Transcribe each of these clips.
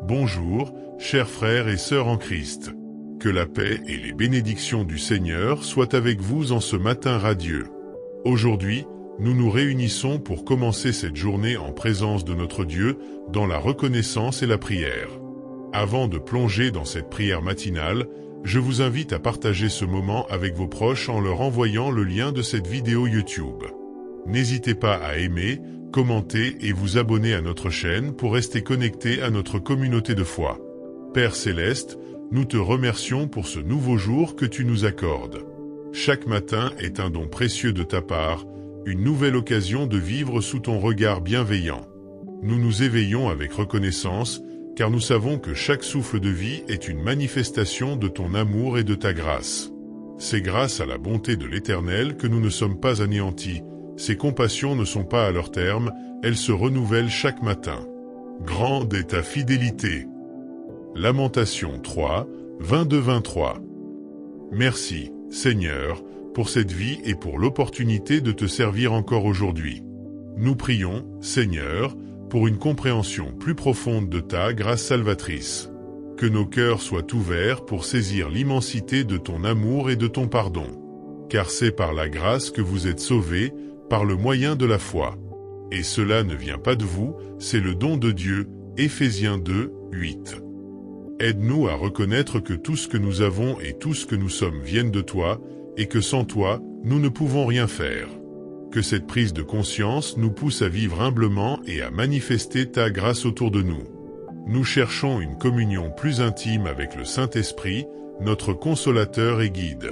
Bonjour, chers frères et sœurs en Christ. Que la paix et les bénédictions du Seigneur soient avec vous en ce matin radieux. Aujourd'hui, nous nous réunissons pour commencer cette journée en présence de notre Dieu, dans la reconnaissance et la prière. Avant de plonger dans cette prière matinale, je vous invite à partager ce moment avec vos proches en leur envoyant le lien de cette vidéo YouTube. N'hésitez pas à aimer, commenter et vous abonner à notre chaîne pour rester connecté à notre communauté de foi. Père Céleste, nous te remercions pour ce nouveau jour que tu nous accordes. Chaque matin est un don précieux de ta part, une nouvelle occasion de vivre sous ton regard bienveillant. Nous nous éveillons avec reconnaissance, car nous savons que chaque souffle de vie est une manifestation de ton amour et de ta grâce. C'est grâce à la bonté de l'Éternel que nous ne sommes pas anéantis. Ses compassions ne sont pas à leur terme, elles se renouvellent chaque matin. Grande est ta fidélité. Lamentation 3, 22-23. Merci, Seigneur, pour cette vie et pour l'opportunité de te servir encore aujourd'hui. Nous prions, Seigneur, pour une compréhension plus profonde de ta grâce salvatrice. Que nos cœurs soient ouverts pour saisir l'immensité de ton amour et de ton pardon. Car c'est par la grâce que vous êtes sauvés, par le moyen de la foi. Et cela ne vient pas de vous, c'est le don de Dieu, Éphésiens 2, 8. Aide-nous à reconnaître que tout ce que nous avons et tout ce que nous sommes viennent de toi, et que sans toi, nous ne pouvons rien faire. Que cette prise de conscience nous pousse à vivre humblement et à manifester ta grâce autour de nous. Nous cherchons une communion plus intime avec le Saint-Esprit, notre consolateur et guide.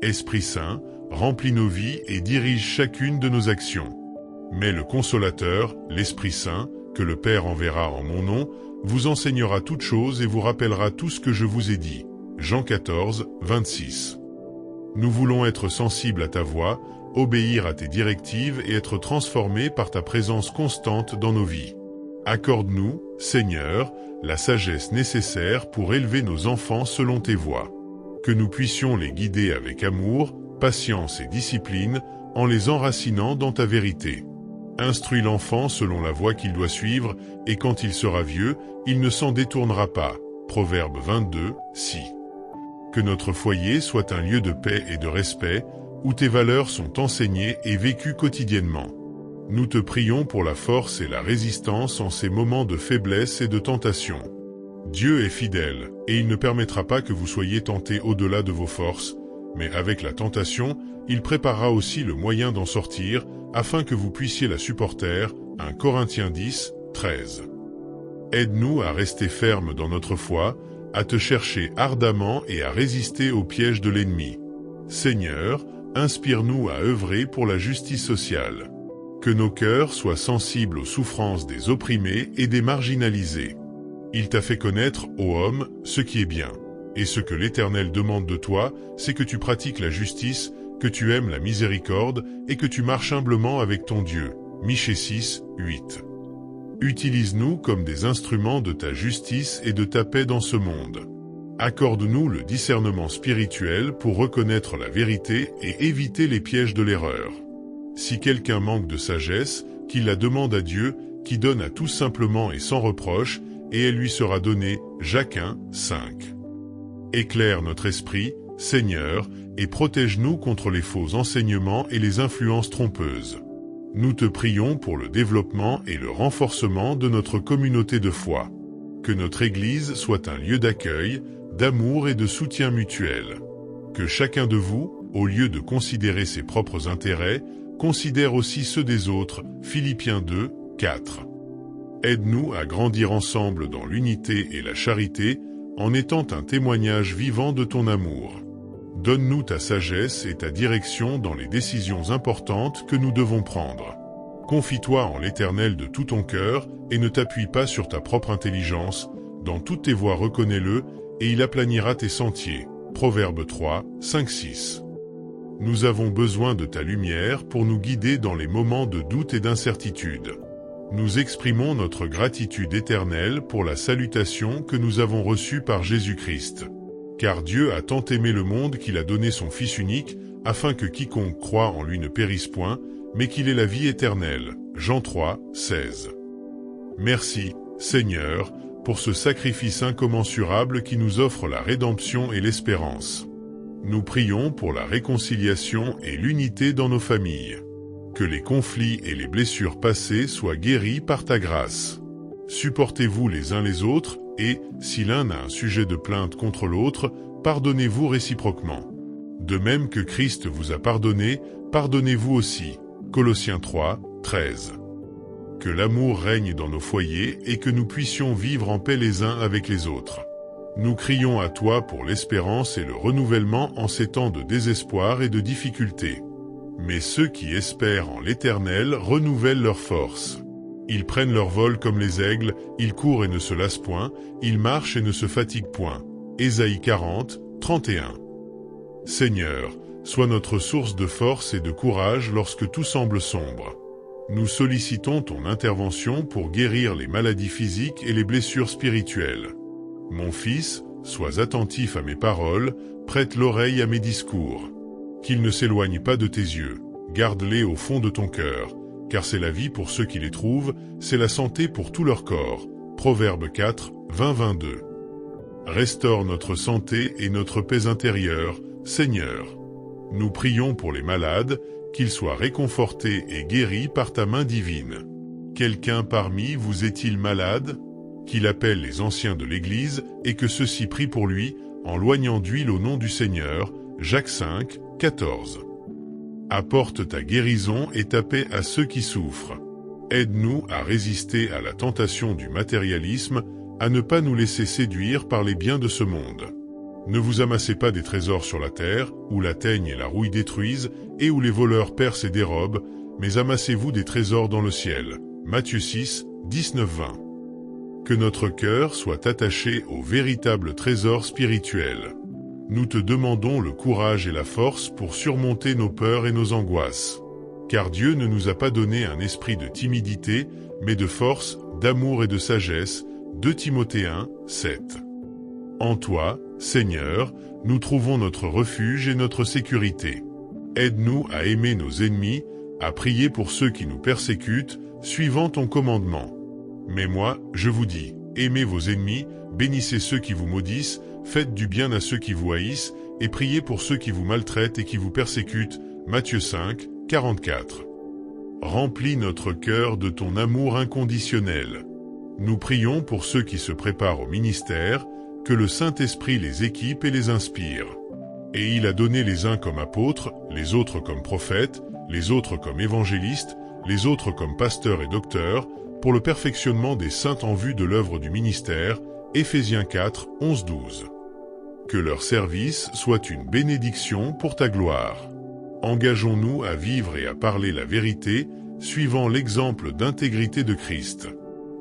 Esprit Saint, remplis nos vies et dirige chacune de nos actions. Mais le Consolateur, l'Esprit Saint, que le Père enverra en mon nom, vous enseignera toutes choses et vous rappellera tout ce que je vous ai dit. Jean 14, 26. Nous voulons être sensibles à ta voix, obéir à tes directives et être transformés par ta présence constante dans nos vies. Accorde-nous, Seigneur, la sagesse nécessaire pour élever nos enfants selon tes voies. Que nous puissions les guider avec amour, patience et discipline, en les enracinant dans ta vérité. Instruis l'enfant selon la voie qu'il doit suivre, et quand il sera vieux, il ne s'en détournera pas. Proverbe 22, 6. Que notre foyer soit un lieu de paix et de respect, où tes valeurs sont enseignées et vécues quotidiennement. Nous te prions pour la force et la résistance en ces moments de faiblesse et de tentation. Dieu est fidèle, et il ne permettra pas que vous soyez tentés au-delà de vos forces, mais avec la tentation, il préparera aussi le moyen d'en sortir, afin que vous puissiez la supporter. 1 Corinthiens 10, 13. Aide-nous à rester fermes dans notre foi, à te chercher ardemment et à résister aux pièges de l'ennemi. Seigneur, inspire-nous à œuvrer pour la justice sociale. Que nos cœurs soient sensibles aux souffrances des opprimés et des marginalisés. Il t'a fait connaître, ô homme, ce qui est bien. Et ce que l'Éternel demande de toi, c'est que tu pratiques la justice, que tu aimes la miséricorde et que tu marches humblement avec ton Dieu. Michée 6, 8. Utilise-nous comme des instruments de ta justice et de ta paix dans ce monde. Accorde-nous le discernement spirituel pour reconnaître la vérité et éviter les pièges de l'erreur. Si quelqu'un manque de sagesse, qu'il la demande à Dieu, qui donne à tous simplement et sans reproche, et elle lui sera donnée. Jacques 1, 5. Éclaire notre esprit, Seigneur, et protège-nous contre les faux enseignements et les influences trompeuses. Nous te prions pour le développement et le renforcement de notre communauté de foi. Que notre Église soit un lieu d'accueil, d'amour et de soutien mutuel. Que chacun de vous, au lieu de considérer ses propres intérêts, considère aussi ceux des autres. Philippiens 2, 4. Aide-nous à grandir ensemble dans l'unité et la charité, en étant un témoignage vivant de ton amour. Donne-nous ta sagesse et ta direction dans les décisions importantes que nous devons prendre. Confie-toi en l'Éternel de tout ton cœur et ne t'appuie pas sur ta propre intelligence. Dans toutes tes voies reconnais-le, et il aplanira tes sentiers. Proverbe 3, 5, 6. Nous avons besoin de ta lumière pour nous guider dans les moments de doute et d'incertitude. Nous exprimons notre gratitude éternelle pour la salutation que nous avons reçue par Jésus-Christ. Car Dieu a tant aimé le monde qu'il a donné son Fils unique, afin que quiconque croit en lui ne périsse point, mais qu'il ait la vie éternelle. Jean 3, 16. Merci, Seigneur, pour ce sacrifice incommensurable qui nous offre la rédemption et l'espérance. Nous prions pour la réconciliation et l'unité dans nos familles. Que les conflits et les blessures passées soient guéris par ta grâce. Supportez-vous les uns les autres et, si l'un a un sujet de plainte contre l'autre, pardonnez-vous réciproquement. De même que Christ vous a pardonné, pardonnez-vous aussi. Colossiens 3, 13. Que l'amour règne dans nos foyers et que nous puissions vivre en paix les uns avec les autres. Nous crions à toi pour l'espérance et le renouvellement en ces temps de désespoir et de difficulté. Mais ceux qui espèrent en l'Éternel renouvellent leurs forces. Ils prennent leur vol comme les aigles, ils courent et ne se lassent point, ils marchent et ne se fatiguent point. Ésaïe 40, 31. Seigneur, sois notre source de force et de courage lorsque tout semble sombre. Nous sollicitons ton intervention pour guérir les maladies physiques et les blessures spirituelles. Mon fils, sois attentif à mes paroles, prête l'oreille à mes discours. Qu'ils ne s'éloignent pas de tes yeux, garde-les au fond de ton cœur, car c'est la vie pour ceux qui les trouvent, c'est la santé pour tout leur corps. Proverbe 4, 20-22. Restaure notre santé et notre paix intérieure, Seigneur. Nous prions pour les malades, qu'ils soient réconfortés et guéris par ta main divine. Quelqu'un parmi vous est-il malade ? Qu'il appelle les anciens de l'Église et que ceux-ci prient pour lui, en loignant d'huile au nom du Seigneur. Jacques 5, 14. Apporte ta guérison et ta paix à ceux qui souffrent. Aide-nous à résister à la tentation du matérialisme, à ne pas nous laisser séduire par les biens de ce monde. Ne vous amassez pas des trésors sur la terre, où la teigne et la rouille détruisent, et où les voleurs percent et dérobent, mais amassez-vous des trésors dans le ciel. Matthieu 6, 19-20. Que notre cœur soit attaché au véritable trésor spirituel. Nous te demandons le courage et la force pour surmonter nos peurs et nos angoisses. Car Dieu ne nous a pas donné un esprit de timidité, mais de force, d'amour et de sagesse. 2 Timothée 1, 7. En toi, Seigneur, nous trouvons notre refuge et notre sécurité. Aide-nous à aimer nos ennemis, à prier pour ceux qui nous persécutent, suivant ton commandement. Mais moi, je vous dis, aimez vos ennemis, bénissez ceux qui vous maudissent, faites du bien à ceux qui vous haïssent, et priez pour ceux qui vous maltraitent et qui vous persécutent. Matthieu 5, 44. Remplis notre cœur de ton amour inconditionnel. Nous prions pour ceux qui se préparent au ministère, que le Saint-Esprit les équipe et les inspire. Et il a donné les uns comme apôtres, les autres comme prophètes, les autres comme évangélistes, les autres comme pasteurs et docteurs, pour le perfectionnement des saints en vue de l'œuvre du ministère. Éphésiens 4, 11-12. Que leur service soit une bénédiction pour ta gloire. Engageons-nous à vivre et à parler la vérité, suivant l'exemple d'intégrité de Christ.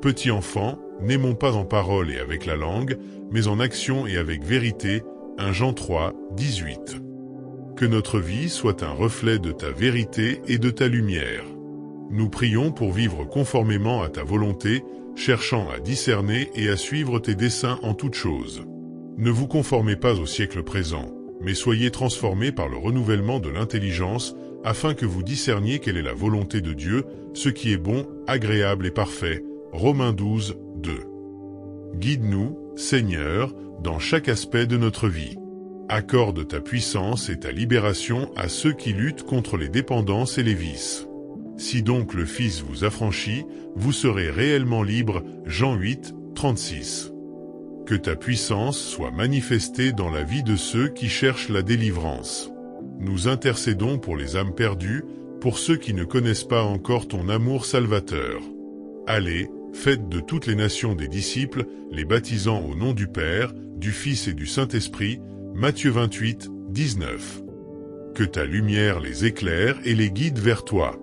Petits enfants, n'aimons pas en parole et avec la langue, mais en action et avec vérité. 1 Jean 3, 18. Que notre vie soit un reflet de ta vérité et de ta lumière. Nous prions pour vivre conformément à ta volonté, cherchant à discerner et à suivre tes desseins en toutes choses. Ne vous conformez pas au siècle présent, mais soyez transformés par le renouvellement de l'intelligence, afin que vous discerniez quelle est la volonté de Dieu, ce qui est bon, agréable et parfait. Romains 12, 2. Guide-nous, Seigneur, dans chaque aspect de notre vie. Accorde ta puissance et ta libération à ceux qui luttent contre les dépendances et les vices. Si donc le Fils vous affranchit, vous serez réellement libre. Jean 8, 36. Que ta puissance soit manifestée dans la vie de ceux qui cherchent la délivrance. Nous intercédons pour les âmes perdues, pour ceux qui ne connaissent pas encore ton amour salvateur. Allez, faites de toutes les nations des disciples, les baptisant au nom du Père, du Fils et du Saint-Esprit. Matthieu 28, 19. Que ta lumière les éclaire et les guide vers toi.